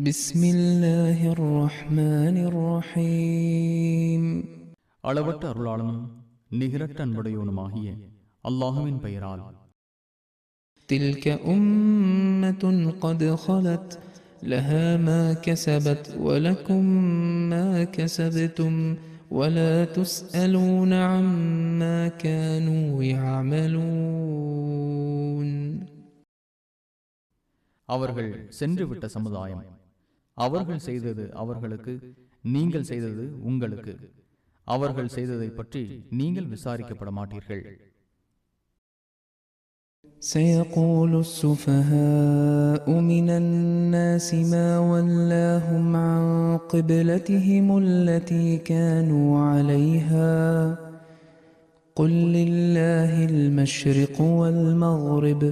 بسم الله الرحمن الرحيم அளவற்ற அருளாளனும் நிகரற்ற அன்புடையவனுமாகிய அல்லாஹுவின் பெயரால். تلك أمة قد خلت لها ما كسبت ولكم ما كسبتم ولا تسألون عما كانوا يعملون. அவர்கள் சென்றுவிட்ட சமுதாயம். அவர்கள் செய்தது அவர்களுக்கு, நீங்கள் செய்தது உங்களுக்கு. அவர்கள் செய்ததை பற்றி நீங்கள் விசாரிக்கப்பட மாட்டீர்கள். سيقول السفهاء من الناس ما ولاهم عن قبلتهم التي كانوا عليها قل لله المشرق والمغرب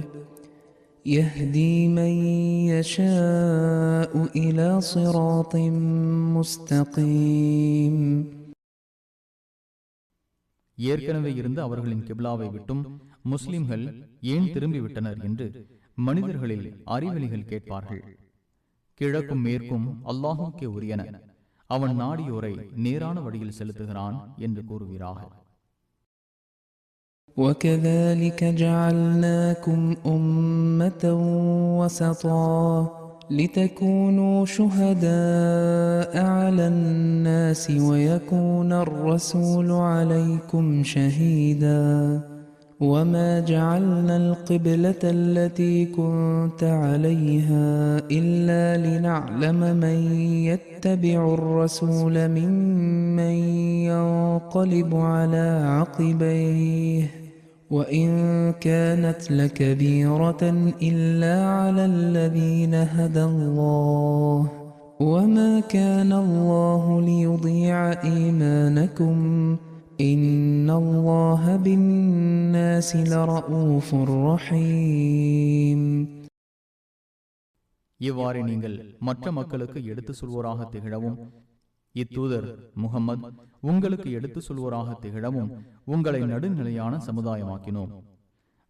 يهدي من يشاء إلى صراط مستقيم. ஏற்கனவே இருந்த அவர்களின் கிப்லாவை விட்டும் முஸ்லிம்கள் ஏன் திரும்பிவிட்டனர் என்று மனிதர்களில் அறிவெளிகள் கேட்பார்கள். கிழக்கும் மேற்கும் அல்லாஹுக்கே உரியன, அவன் நாடியோரை நேரான வழியில் செலுத்துகிறான் என்று கூறுகிறார். وَكَذَلِكَ جَعَلْنَاكُمْ أُمَّةً وَسَطًا لِتَكُونُوا شُهَدَاءَ عَلَى النَّاسِ وَيَكُونَ الرَّسُولُ عَلَيْكُمْ شَهِيدًا وَمَا جَعَلْنَا الْقِبْلَةَ الَّتِي كُنْتَ عَلَيْهَا إِلَّا لِنَعْلَمَ مَنْ يَتَّبِعُ الرَّسُولَ مِمَّنْ يَنْقَلِبُ عَلَى عَقِبَيْهِ وَإِنْ كَانَتْ لَكَبِيرَةً إِلَّا عَلَى الَّذِينَ هَدَى اللَّهُ وَمَا كَانَ اللَّهُ لِيُضِيعَ إِيمَانَكُمْ إِنَّ اللَّهَ بِالنَّاسِ لَرَءُوفٌ رَحِيمٌ. இவ்வாறு நீங்கள் மற்ற மக்களுக்கு எடுத்து சொல்வோராக திகழவும், இத்தூதர் முகம்மது உங்களுக்கு எடுத்து சொல்வோராக திகழவும் உங்களை நடுநிலையான சமுதாயமாக்கினோம்.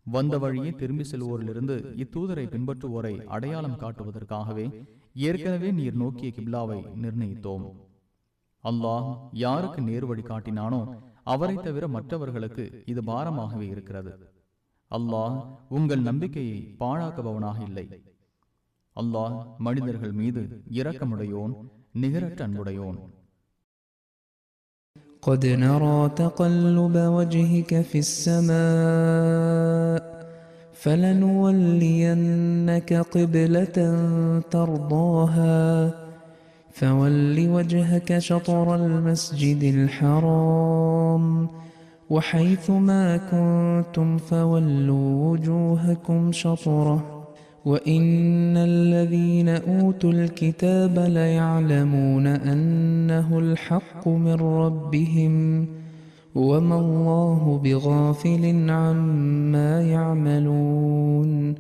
வந்த வழியே திரும்பி செல்வோரிலிருந்து இத்தூதரை பின்பற்றுவோரை அடையாளம் காட்டுவதற்காகவே ஏற்கனவே நீர் நோக்கிய கிப்லாவை நிர்ணயித்தோம். அல்லாஹ் யாருக்கு நேர்வழி காட்டினானோ அவரை தவிர மற்றவர்களுக்கு இது பாரமாகவே இருக்கிறது. அல்லாஹ் உங்கள் நம்பிக்கையை பாழாக்குபவனாக இல்லை. அல்லாஹ் மனிதர்கள் மீது இரக்கமுடையோன், நிகரற்ற அன்புடையோன். قد نرى تقلب وجهك في السماء فلنولينك قبلة ترضاها فول وجهك شطر المسجد الحرام وحيث ما كنتم فولوا وجوهكم شطره وَإِنَّ الَّذِينَ أُوتُوا الْكِتَابَ لَيَعْلَمُونَ أَنَّهُ الْحَقُّ مِنْ رَبِّهِمْ وَمَا اللَّهُ بِغَافِلٍ عَمَّا يَعْمَلُونَ.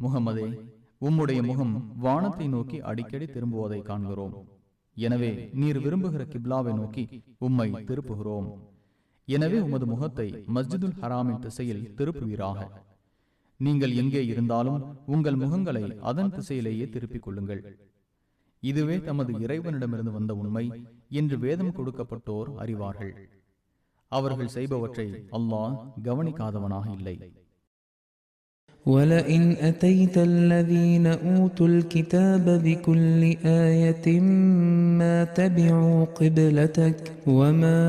முகமதே, உம்முடைய முகம் வானத்தை நோக்கி அடிக்கடி திரும்புவதை காண்கிறோம். எனவே நீர் விரும்புகிற கிப்லாவை நோக்கி உம்மை திருப்புகிறோம். எனவே உமது முகத்தை மஸ்ஜிதுல் ஹராமின் திசையில் திருப்புவீராக. நீங்கள் எங்கே இருந்தாலும் உங்கள் முகங்களை அதன் திசையிலேயே திருப்பிக் கொள்ளுங்கள். இதுவே தமது இறைவனிடமிருந்து வந்த உண்மை என்று வேதம் கொடுக்கப்பட்டோர் அறிவார்கள். அவர்கள் செய்பவற்றை அல்லாஹ் கவனிக்காதவனாக இல்லை. وَلَئِنْ أَتَيْتَ الَّذِينَ أُوتُوا الْكِتَابَ بِكُلِّ آيَةٍ مَا تَبِعُوا قِبْلَتَكَ وَمَا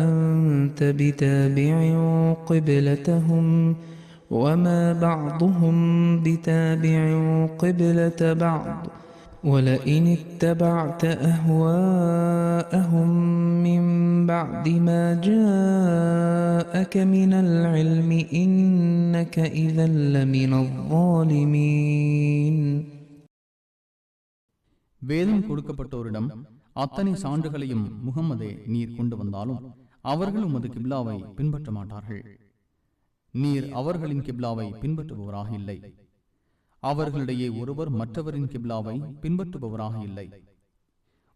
أَنْتَ بِتَابِعٍ قِبْلَتَهُمْ وَمَا بَعْضُهُمْ بِتَابِعٍ قِبْلَةَ بَعْضٍ وَلَئِنِ اتَّبَعْتَ أَهْوَاءَهُمْ مِنْ بَعْدِ مَا جَاءَكَ مِنَ الْعِلْمِ إِنَّكَ إِذًا لَمِنَ الظَّالِمِينَ. வேதம் கொடுக்கப்பட்டோரிடம் அத்தனை சான்றுகளையும் முகம்மதே நீர் கொண்டு வந்தாலும் அவர்கள் உமது கிப்லாவை பின்பற்ற மாட்டார்கள். நீர் அவர்களின் கிப்லாவை பின்பற்றுபவராக இல்லை. அவர்களிடையே ஒருவர் மற்றவரின் கிப்லாவை பின்பற்றுபவராக இல்லை.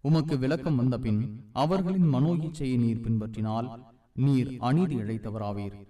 உமக்கு விளக்கம் வந்த பின் அவர்களின் மனோ இச்சையை நீர் பின்பற்றினால் நீர் அநீதி இழைத்தவராவீர்.